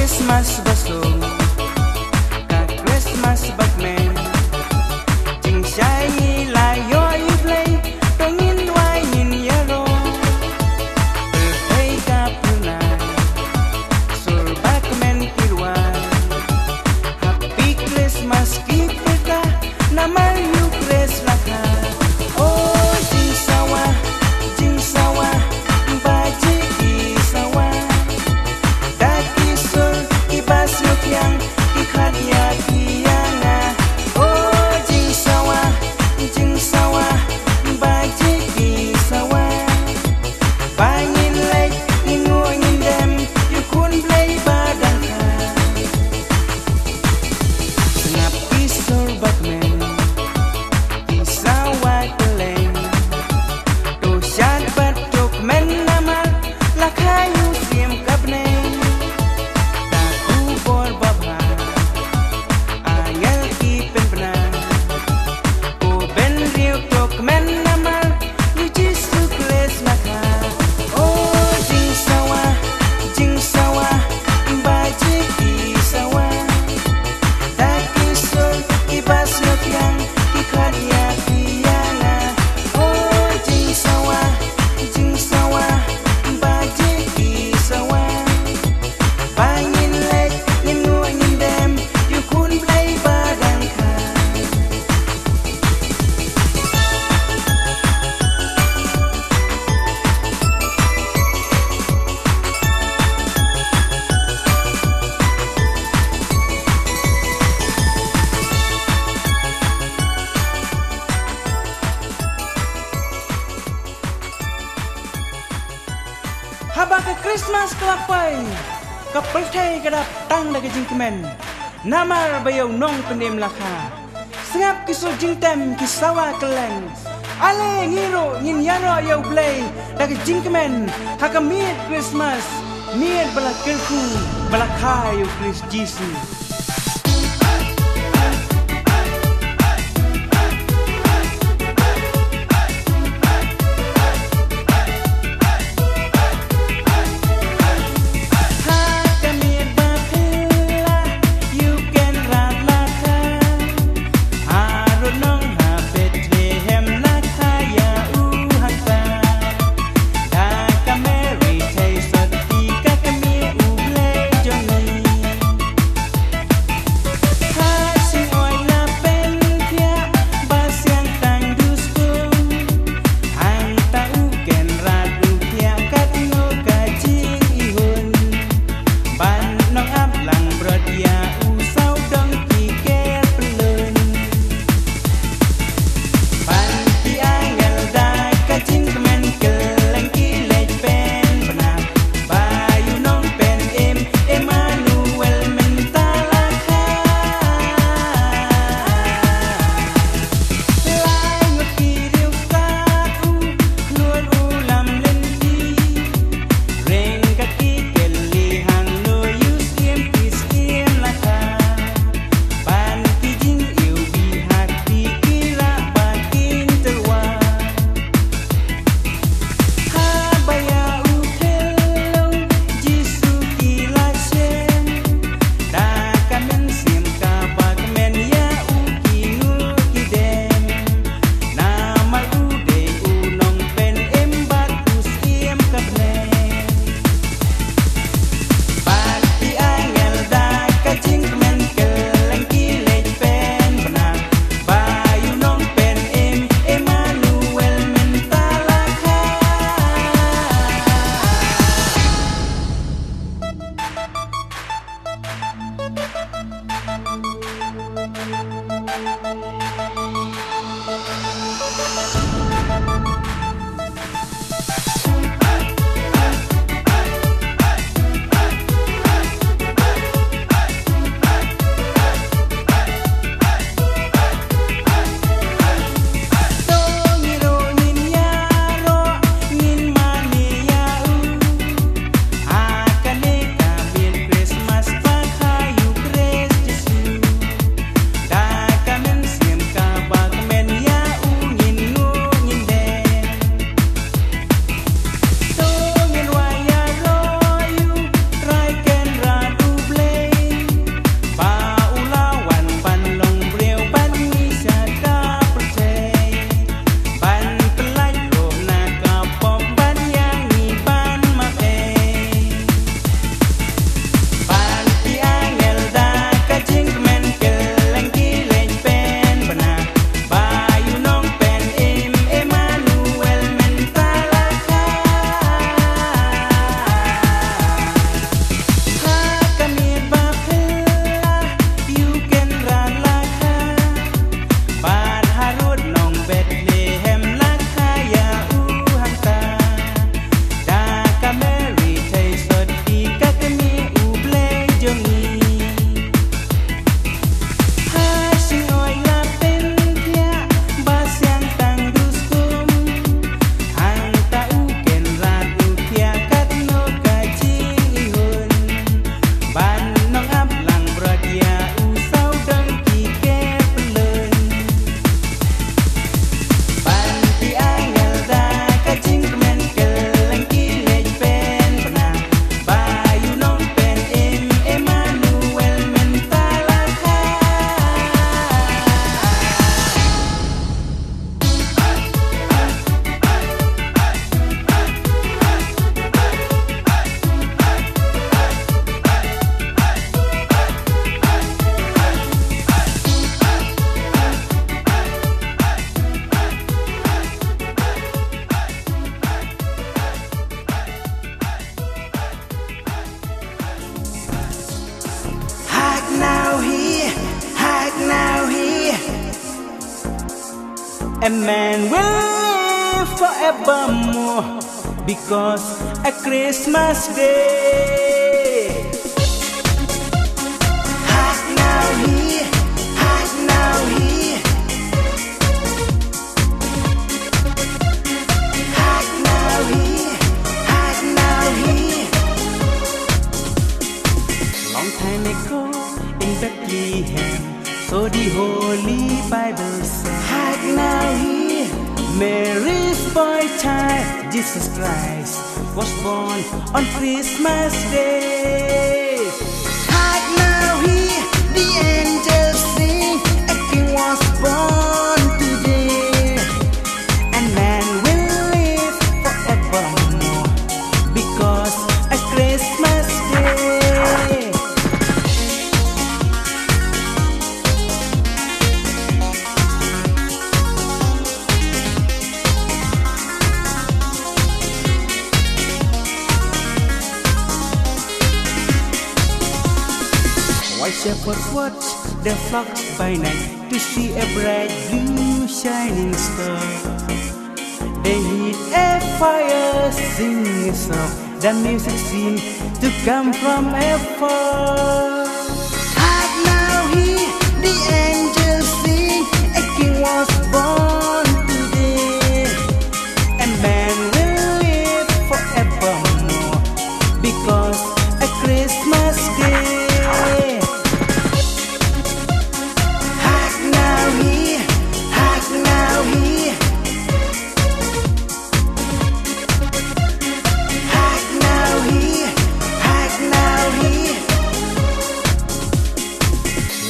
Christmas baso ka Christmas bagmen jing shai la yo you play tongin wai nin yaro hey ka puna sur bagmen kirwa Happy Christmas kita nama you Chris laka oh jing sawa baji ki sawa daki sur ibas yang ikhadia kianga oh jing sawa baji ki sawa bangin lek ingungin dem you kun play badan ka snapi sur bakmen isawa keleng to shat batuk men nama lakayu sim kapne taku bor babha ayal ki penpna ko ben riu tok men nama you jisu kles laka oh jing sawa baji ki sawa daki sur ibas yang ikhadia kianga oh jing sawa baji ki sawa bangin lek ingungin dem you kun play badan ka haba ke Christmas kelapai ke birthday kedap tang lagi jingkemen namar bayau nong pendem laka sengap kisu jingtem kisawa keleng ale ngiro ngin yaro yau play lagi jingkemen haka miet Christmas miet bala kerku bala kayu Chris Jesus a man will live forevermore because a Christmas day. Hark now hear, hark now hear, hark now hear, hark now hear. Long time ago in Bethlehem, so the Holy Bible says, hark now hear, Mary's boy child, Jesus Christ, was born on Christmas Day. Hark now hear, the angels sing, a king was born today, and man will live forevermore because a Christmas Day. White shepherds watch the flocks by night to see a bright blue shining star. They heat a fire, sing a song. The music seemed to come from afar. Hark now hear, the angels sing, a king was born today, and man will live forevermore because a Christmas Day.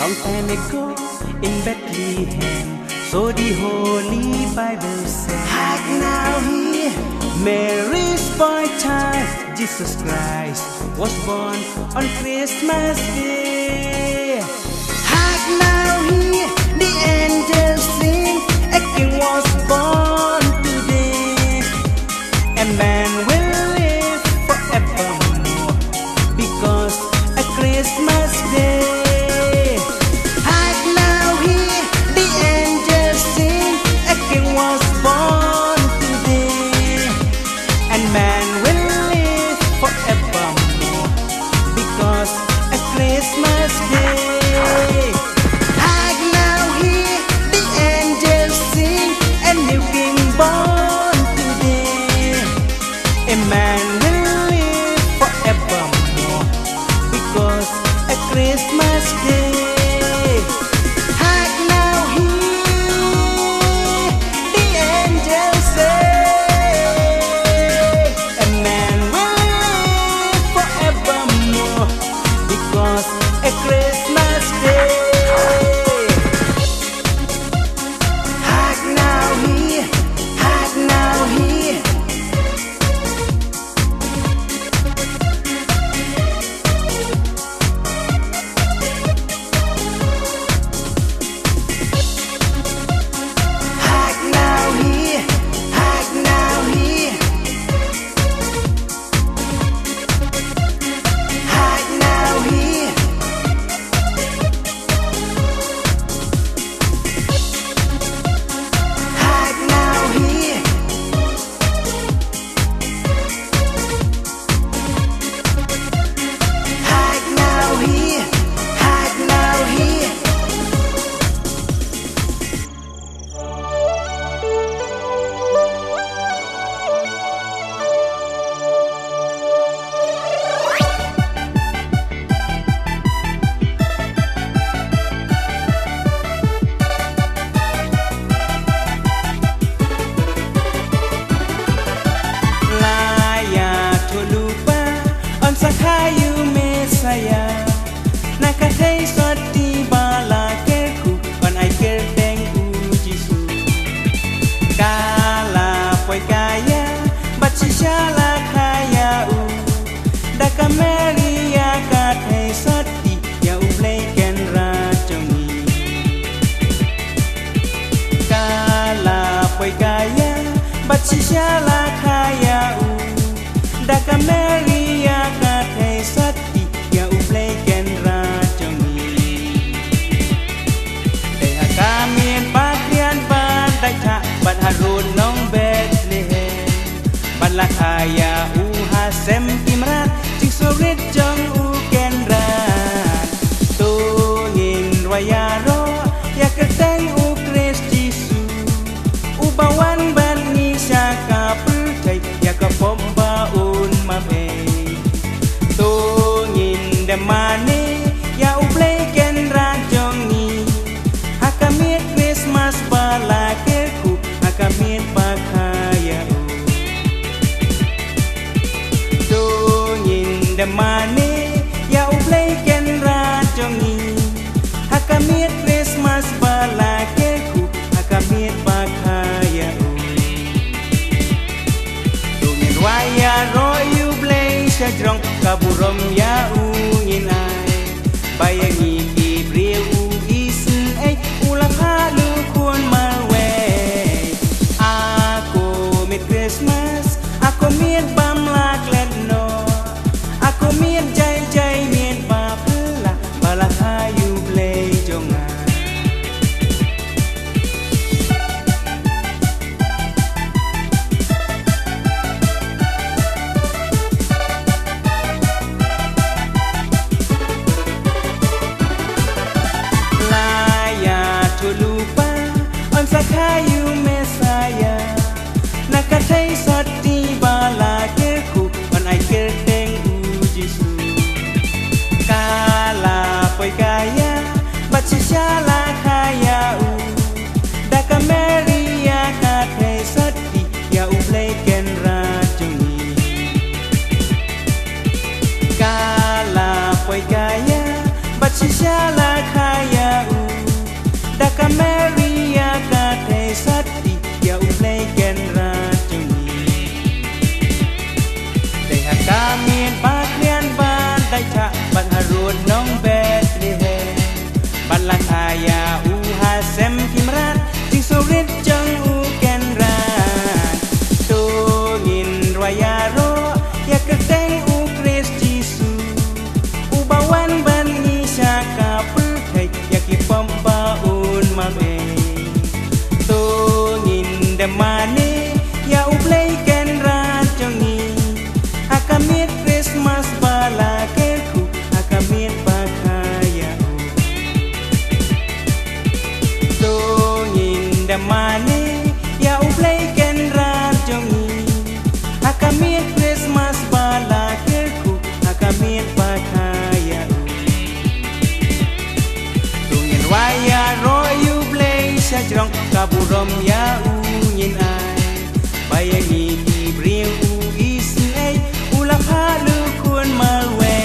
Long time ago in Bethlehem, so the Holy Bible says, hark now hear, Mary's boy child, Jesus Christ, was born on Christmas Day. Hark now hear, the angels sing, a king was born today, and man will live forevermore because a Christmas Day. Man will live forevermore because a Christmas Day. Hark now hear, the angels sing, a new king born today. A man will live forevermore because a Christmas Day. Hark now hear, the angels say, a Christmas Day. Hark now hear, hark now hear. Hark now hear, hark now hear. Hark now hear. Sakayu Mesaya Nakatay Soti Bala Kerku Kon ay Kerteng Ujisu Kala Poy Kaya Batsishala Kaya U Daka Maria Katay Soti Ya Uplay Ken Rajongi Kala Poy Kaya Batsishala Kaya U Daka Maria Katay Sati Ya Uplay Ken Rajongi Deha Kami Pakrian Badai sorit jong u kenra to ngin wayaro ya keteng u Kristi su u bawan ban ni saka pertai ya ka pomba un mame to ngin demane ya u play kenra jong ni hakamit Christmas bala keku hakamit pakaya Demane ya ublay kenra jongi hakamit Christmas bala keku hakamit pakaya dungin waya roy ublay sajrong kaburom ya ungin ay bayangi ibril u isin ay ulang halu kun malwe ako mit Christmas ako mit bamlak ledno aku mian jai jai mian papela balah hayu blay jonga laya tu lupa on sakayu mesaya nakatai sati bala kerku on ai kerteng kaya bacishala kaya u daka Maria ka sati ya u play kenra jongi kala poi kaya bacishala kaya u daka Maria ka sati ya u play kenra jongi dai hakamin pakrian ban dai cha ban harun nong balang aya uha sem kimrat sing sorit jong u kenran to ngin royaro ya keteng u Kristi su u bawan ban ni saka pertai ya ki pomba un mame to ngin demane ya u play kenran jongi hakamit Christmas bala keku hakamit pakaya demane ya u play kenra jongi hakamit Christmas bala keku hakamit pakaya tungin waya roy u play sajrong kaburom ya ungin ay bayangi ibril u isin ay ulap halu kun malwe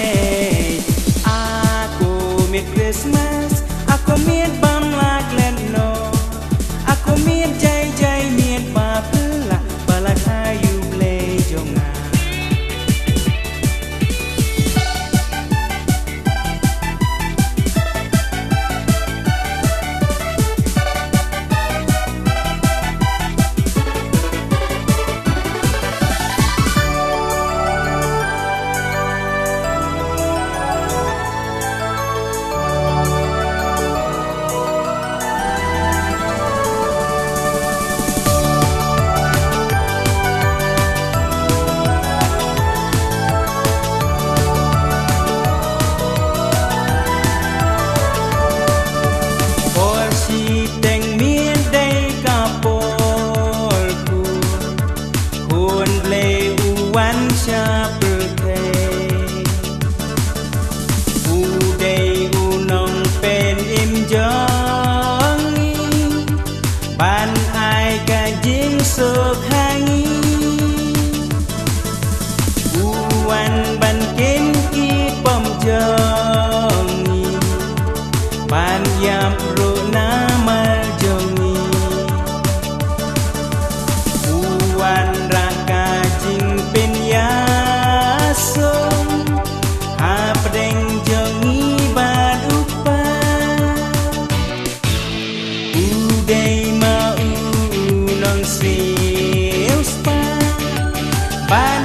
aku mit Christmas aku mit bamlak ledno aku mian jai jai mian papela bala hayu blay jonga ban ai ka jing sok hangi uwan ban ken ki pom jongi ban yam ro na mal jongi uwan ra ka jing pen ya som ha pedeng jongi ban upa udai ban